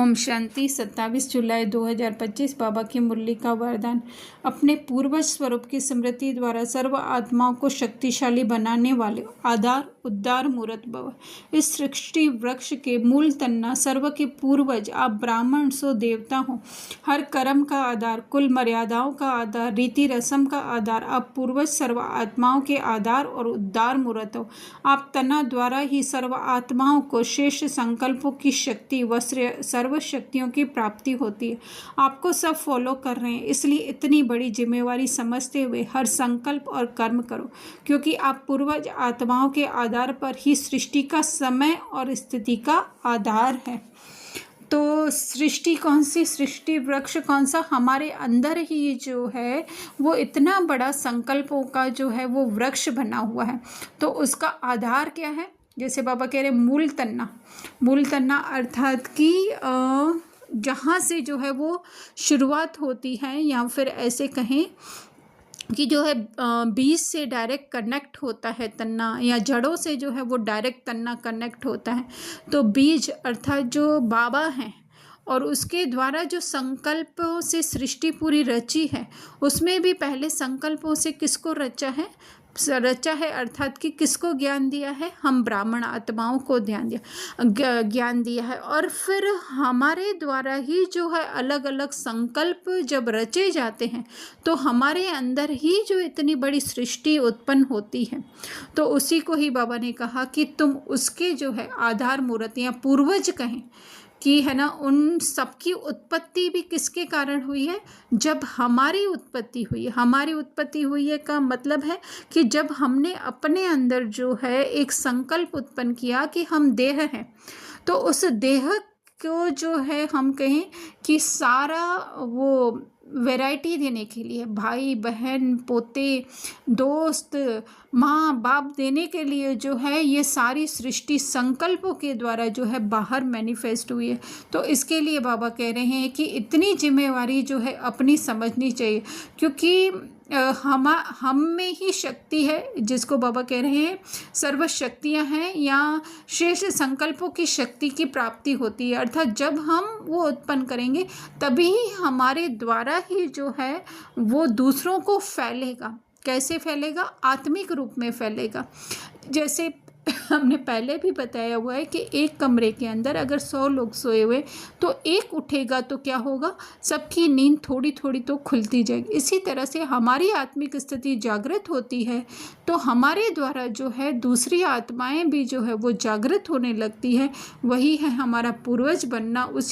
ओम शांति। 27 जुलाई 2025 बाबा की मुरली का वरदान। अपने पूर्वज स्वरूप की स्मृति द्वारा सर्व आत्माओं को शक्तिशाली बनाने वाले आधार उद्धार मूर्त भव। इस सृष्टि वृक्ष के मूल तन्ना सर्व के पूर्वज आप ब्राह्मण सो देवता हो। हर कर्म का आधार, कुल मर्यादाओं का आधार, रीति रस्म का आधार आप पूर्वज सर्व आत्माओं के आधार और उद्धार मूर्त हो। आप तना द्वारा ही सर्व आत्माओं को शेष संकल्पों की शक्ति व सर्व शक्तियों की प्राप्ति होती है। आपको सब फॉलो कर रहे हैं, इसलिए इतनी बड़ी जिम्मेवारी समझते हुए हर संकल्प और कर्म करो, क्योंकि आप पूर्वज आत्माओं के आधार पर ही सृष्टि का समय और स्थिति का आधार है। तो सृष्टि कौन सी, सृष्टि वृक्ष कौन सा? हमारे अंदर ही जो है वो इतना बड़ा संकल्पों का जो है वो वृक्ष बना हुआ है। तो उसका आधार क्या है? जैसे बाबा कह रहे मूल तन्ना, मूल तन्ना अर्थात कि जहाँ से जो है वो शुरुआत होती है, या फिर ऐसे कहें कि जो है बीज से डायरेक्ट कनेक्ट होता है तन्ना, या जड़ों से जो है वो डायरेक्ट तन्ना कनेक्ट होता है। तो बीज अर्थात जो बाबा हैं, और उसके द्वारा जो संकल्पों से सृष्टि पूरी रची है, उसमें भी पहले संकल्पों से किसको रचा है अर्थात कि किसको ज्ञान दिया है? हम ब्राह्मण आत्माओं को ज्ञान दिया है। और फिर हमारे द्वारा ही जो है अलग अलग संकल्प जब रचे जाते हैं, तो हमारे अंदर ही जो इतनी बड़ी सृष्टि उत्पन्न होती है। तो उसी को ही बाबा ने कहा कि तुम उसके जो है आधार मूर्त या पूर्वज कहें कि है ना, उन सबकी उत्पत्ति भी किसके कारण हुई है? जब हमारी उत्पत्ति हुई है। हमारी उत्पत्ति हुई है का मतलब है कि जब हमने अपने अंदर जो है एक संकल्प उत्पन्न किया कि हम देह हैं, तो उस देह को जो है हम कहें कि सारा वो वैरायटी देने के लिए, भाई बहन पोते दोस्त माँ बाप देने के लिए जो है ये सारी सृष्टि संकल्पों के द्वारा जो है बाहर मैनिफेस्ट हुई है। तो इसके लिए बाबा कह रहे हैं कि इतनी जिम्मेवारी जो है अपनी समझनी चाहिए, क्योंकि हम में ही शक्ति है, जिसको बाबा कह रहे हैं सर्व शक्तियाँ हैं, या शेष संकल्पों की शक्ति की प्राप्ति होती है। अर्थात जब हम वो उत्पन्न करेंगे तभी हमारे द्वारा ही जो है वो दूसरों को फैलेगा। कैसे फैलेगा? आत्मिक रूप में फैलेगा। जैसे हमने पहले भी बताया हुआ है कि एक कमरे के अंदर अगर 100 लोग सोए हुए, तो एक उठेगा तो क्या होगा? सबकी नींद थोड़ी थोड़ी तो खुलती जाएगी। इसी तरह से हमारी आत्मिक स्थिति जागृत होती है, तो हमारे द्वारा जो है दूसरी आत्माएं भी जो है वो जागृत होने लगती है। वही है हमारा पूर्वज बनना। उसी